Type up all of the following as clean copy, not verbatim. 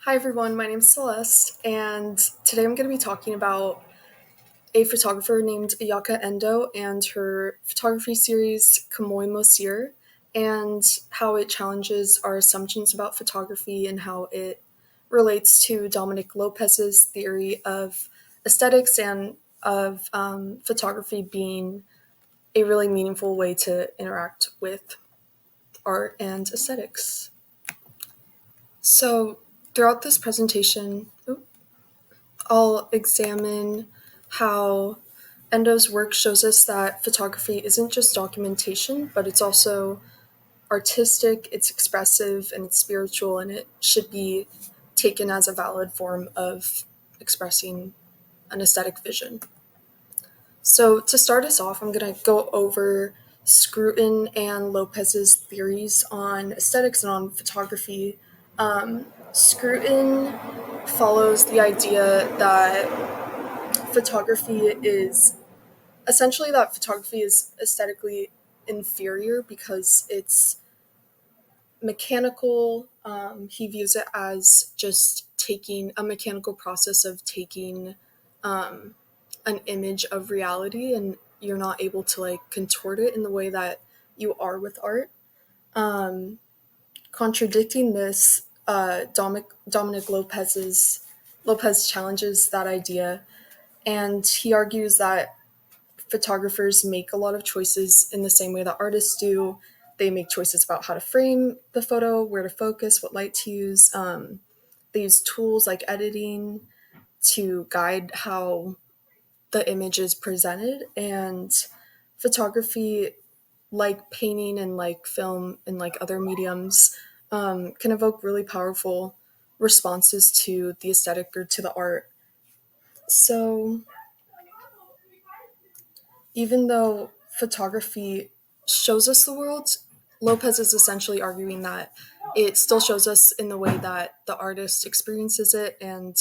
Hi everyone, my name is Celeste, and today I'm going to be talking about a photographer named Ayaka Endo and her photography series Kamoi Mosir, and how it challenges our assumptions about photography and how it relates to Dominic Lopez's theory of aesthetics and of photography being a really meaningful way to interact with art and aesthetics. So, throughout this presentation, I'll examine how Endo's work shows us that photography isn't just documentation, but it's also artistic, it's expressive, and it's spiritual, and it should be taken as a valid form of expressing an aesthetic vision. So, to start us off, I'm going to go over Scruton and Lopez's theories on aesthetics and on photography. Scruton follows the idea that photography is photography is aesthetically inferior because it's mechanical. He views it as just taking a mechanical process of taking um, an image of reality, and you're not able to like contort it in the way that you are with art. Um, Contradicting this, Dominic Lopez challenges that idea, and he argues that photographers make a lot of choices in the same way that artists do. They make choices about how to frame the photo, where to focus, what light to use. They use tools like editing to guide how the image is presented. And photography, like painting and like film and like other mediums, can evoke really powerful responses to the aesthetic or to the art. So, even though photography shows us the world, Lopez is essentially arguing that it still shows us in the way that the artist experiences it, and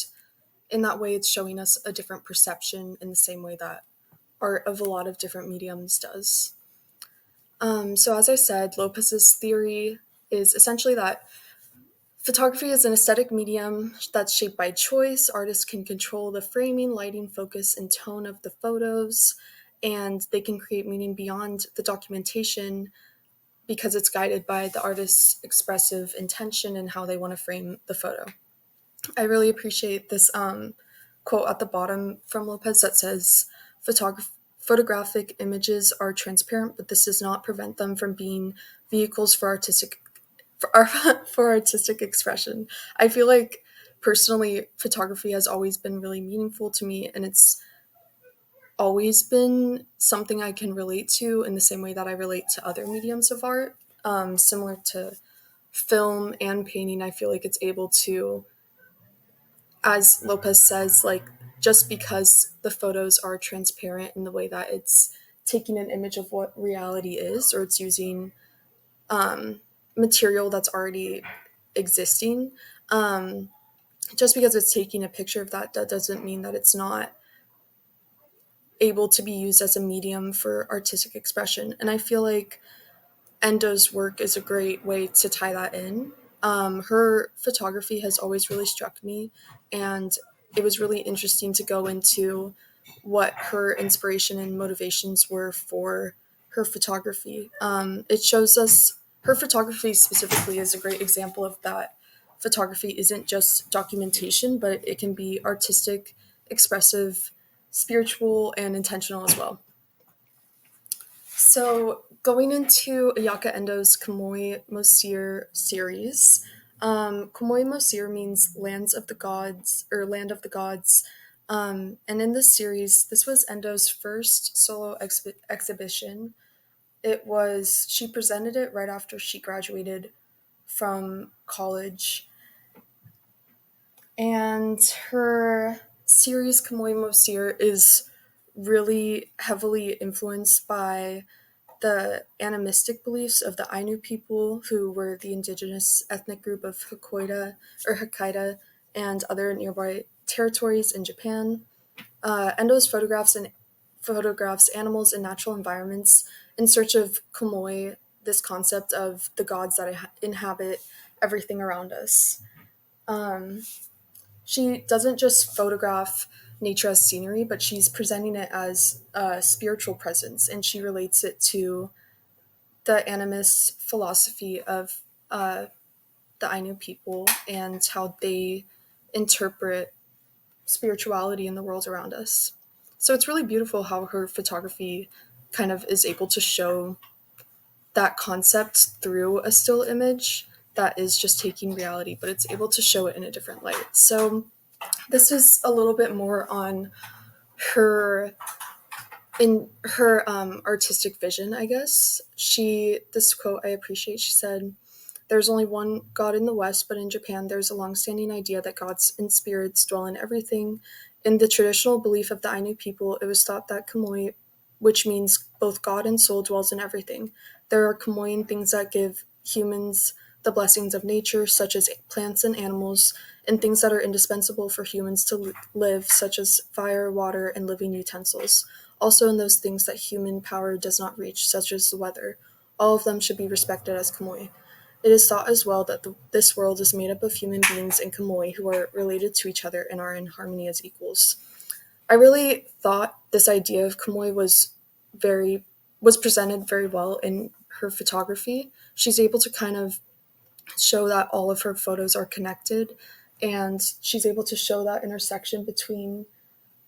in that way, it's showing us a different perception in the same way that art of a lot of different mediums does. So, as I said, Lopez's theory is essentially that photography is an aesthetic medium that's shaped by choice. Artists can control the framing, lighting, focus, and tone of the photos, and they can create meaning beyond the documentation because it's guided by the artist's expressive intention and how they want to frame the photo. I really appreciate this quote at the bottom from Lopez that says, photographic images are transparent, but this does not prevent them from being vehicles for artistic expression. I feel like personally photography has always been really meaningful to me, and it's always been something I can relate to in the same way that I relate to other mediums of art. Similar to film and painting, I feel like it's able to, as Lopez says, like just because the photos are transparent in the way that it's taking an image of what reality is, or it's using material that's already existing. Um, just because it's taking a picture of that, that doesn't mean that it's not able to be used as a medium for artistic expression. And I feel like Endo's work is a great way to tie that in. Her photography has always really struck me, and it was really interesting to go into what her inspiration and motivations were for her photography. It shows us her photography specifically is a great example of that. Photography isn't just documentation, but it can be artistic, expressive, spiritual, and intentional as well. So, going into Ayaka Endo's Kamoi Mosir series, Kamoi Mosir means lands of the gods or land of the gods. And in this series, this was Endo's first solo exhibition. She presented it right after she graduated from college. And her series, Kamoi Mosir, is really heavily influenced by the animistic beliefs of the Ainu people, who were the indigenous ethnic group of Hokkaido and other nearby territories in Japan. Endo's photographs animals in natural environments in search of komoi, this concept of the gods that inhabit everything around us. Um, she doesn't just photograph nature as scenery, but she's presenting it as a spiritual presence, and she relates it to the animist philosophy of the Ainu people and how they interpret spirituality in the world around us. So it's really beautiful how her photography kind of is able to show that concept through a still image that is just taking reality, but it's able to show it in a different light. So this is a little bit more on her in her artistic vision, I guess. This quote I appreciate. She said, "There's only one God in the West, but in Japan there's a long-standing idea that gods and spirits dwell in everything. In the traditional belief of the Ainu people, it was thought that kamoi, which means both God and soul, dwells in everything. There are kamoin things that give humans the blessings of nature, such as plants and animals, and things that are indispensable for humans to live, such as fire, water, and living utensils. Also in those things that human power does not reach, such as the weather. All of them should be respected as kamoi. It is thought as well that this world is made up of human beings and kamoi who are related to each other and are in harmony as equals." I really thought this idea of kamoi was presented very well in her photography. She's able to kind of show that all of her photos are connected, and she's able to show that intersection between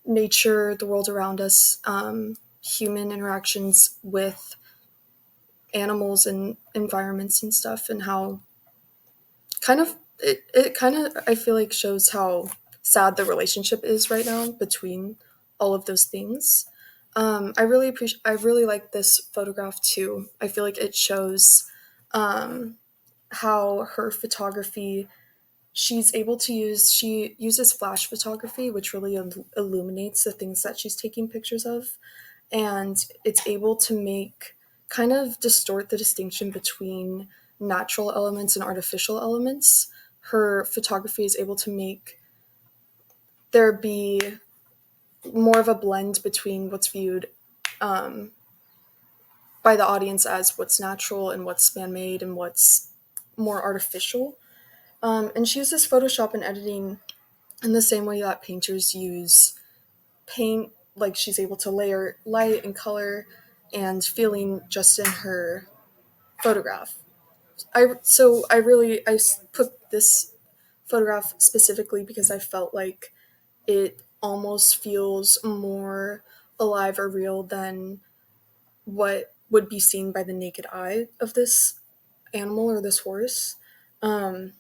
nature, the world around us, human interactions with animals and environments and stuff, and how it kind of I feel like shows how sad the relationship is right now between all of those things. I really like this photograph too. I feel like it shows um, how her photography she uses flash photography, which really illuminates the things that she's taking pictures of, and it's able to make kind of distort the distinction between natural elements and artificial elements. Her photography is able to make there be more of a blend between what's viewed um, by the audience as what's natural and what's man-made and what's more artificial. And she uses Photoshop and editing in the same way that painters use paint. Like, she's able to layer light and color and feeling just in her photograph. Put this photograph specifically because I felt like it almost feels more alive or real than what would be seen by the naked eye of this animal or this horse. Um,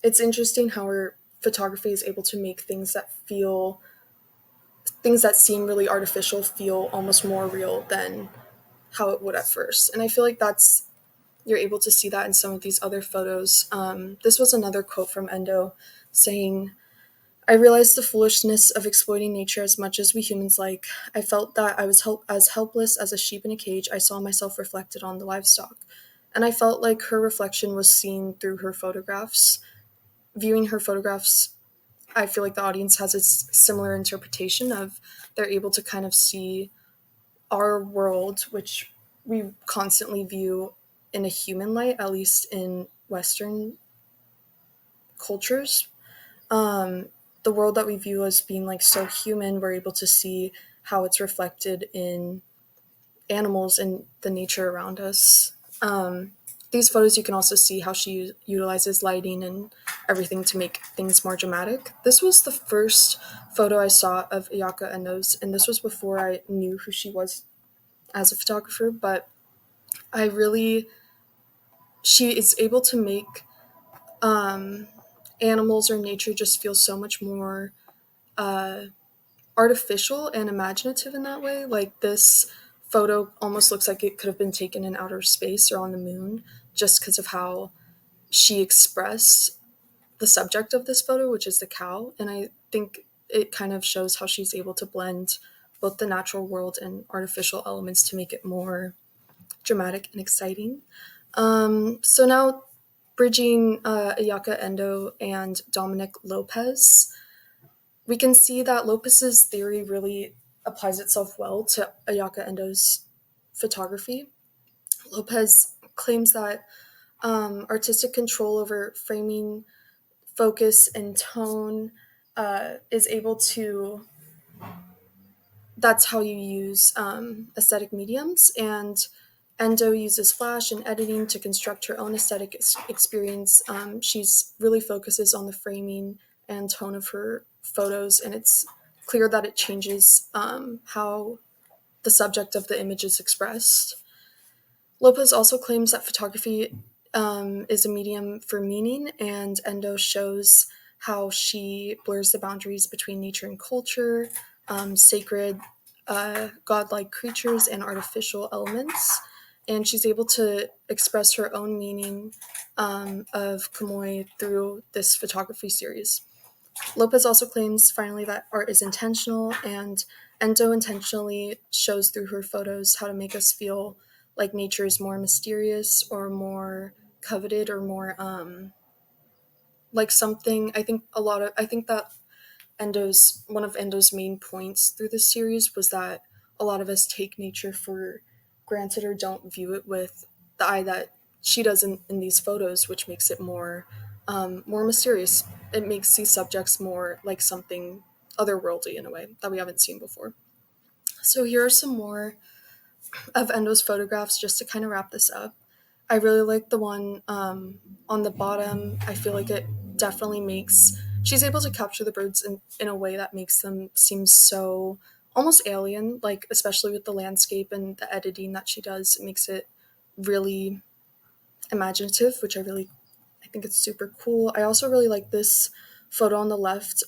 it's interesting how her photography is able to make things that seem really artificial feel almost more real than how it would at first. And I feel like you're able to see that in some of these other photos. This was another quote from Endo saying, "I realized the foolishness of exploiting nature as much as we humans like. I felt that I was as helpless as a sheep in a cage. I saw myself reflected on the livestock. And I felt like her reflection was seen through her photographs. Viewing her photographs, I feel like the audience has a similar interpretation of they're able to kind of see our world, which we constantly view in a human light, at least in Western cultures. Um, the world that we view as being like so human, we're able to see how it's reflected in animals and the nature around us. These photos, you can also see how she utilizes lighting and everything to make things more dramatic. This was the first photo I saw of Ayaka Endo's, and this was before I knew who she was as a photographer, but I really, she is able to make um, animals or nature just feel so much more artificial and imaginative in that way. Like, this photo almost looks like it could have been taken in outer space or on the moon just because of how she expressed the subject of this photo, which is the cow. And I think it kind of shows how she's able to blend both the natural world and artificial elements to make it more dramatic and exciting. So now, bridging Ayaka Endo and Dominic Lopez, we can see that Lopez's theory really applies itself well to Ayaka Endo's photography. Lopez claims that artistic control over framing focus and tone is able to, that's how you use aesthetic mediums. And Endo uses flash and editing to construct her own aesthetic experience. She's really focuses on the framing and tone of her photos, and it's clear that it changes how the subject of the image is expressed. Lopez also claims that photography is a medium for meaning, and Endo shows how she blurs the boundaries between nature and culture, sacred, godlike creatures, and artificial elements. And she's able to express her own meaning of Kamoi through this photography series. Lopez also claims finally that art is intentional, and Endo intentionally shows through her photos how to make us feel like nature is more mysterious or more coveted or more like something. I think that Endo's one of Endo's main points through this series was that a lot of us take nature for granted or don't view it with the eye that she does in these photos, which makes it more mysterious. It makes these subjects more like something otherworldly in a way that we haven't seen before. So here are some more of Endo's photographs just to kind of wrap this up. I really like the one on the bottom. I feel like it definitely makes, she's able to capture the birds in a way that makes them seem so almost alien, like especially with the landscape and the editing that she does. It makes it really imaginative, which I think it's super cool. I also really like this photo on the left.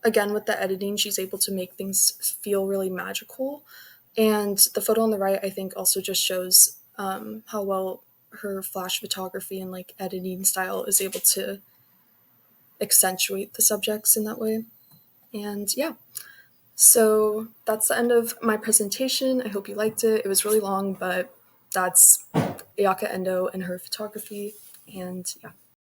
Again, with the editing, she's able to make things feel really magical. And the photo on the right, I think, also just shows how well her flash photography and like editing style is able to accentuate the subjects in that way. And yeah, so that's the end of my presentation. I hope you liked it. It was really long, but that's Ayaka Endo and her photography. And yeah.